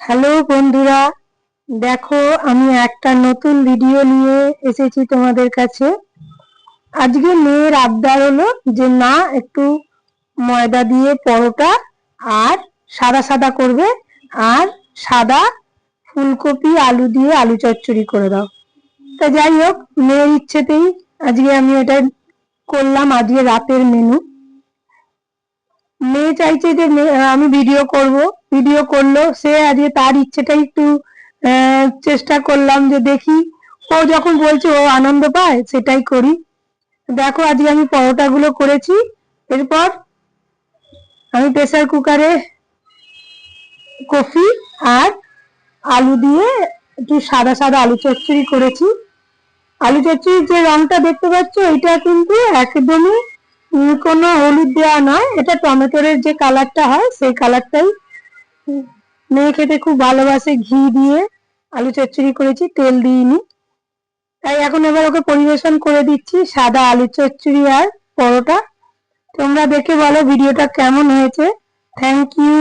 Hello বন্ধুরা, দেখো আমি একটা নতুন ভিডিও নিয়ে এসেছি তোমাদের কাছে। আজকে মেয়ের আবদার হলো যে না একটু ময়দা দিয়ে পরোটা আর সাদা সাদা করবে, আর সাদা ফুলকপি আলু দিয়ে আলু চচ্চড়ি করে দাও। তা যাই হোক, মেয়ের ইচ্ছেতেই আজকে আমি এটা করলাম, আজকে রাতের মেনু। মেয়ে চাইছে যে আমি ভিডিও করব, ভিডিও করলো সে, আজকে তার ইচ্ছেটাই একটু চেষ্টা করলাম যে দেখি, ও যখন বলছে ও আনন্দ পায় সেটাই করি। দেখো আজকে আমি পরোটা গুলো করেছি। এরপর আমি প্রেসার কুকারে কফি আর আলু দিয়ে একটু সাদা সাদা আলু চচ্চড়ি করেছি। আলু চচ্চড়ির যে রংটা দেখতে পাচ্ছ, এটা কিন্তু একদমই কোনো হলুদ দেওয়া নয়, এটা টমেটোর যে কালারটা হয় সেই কালারটাই। মেয়ে খেতে খুব ভালোবাসে, ঘি দিয়ে আলু চচ্চড়ি করেছি, তেল দিইনি। তাই এখন এবার ওকে পরিবেশন করে দিচ্ছি সাদা আলু চচ্চড়ি আর পরোটা। তোমরা দেখে বলো ভিডিওটা কেমন হয়েছে। Thank you.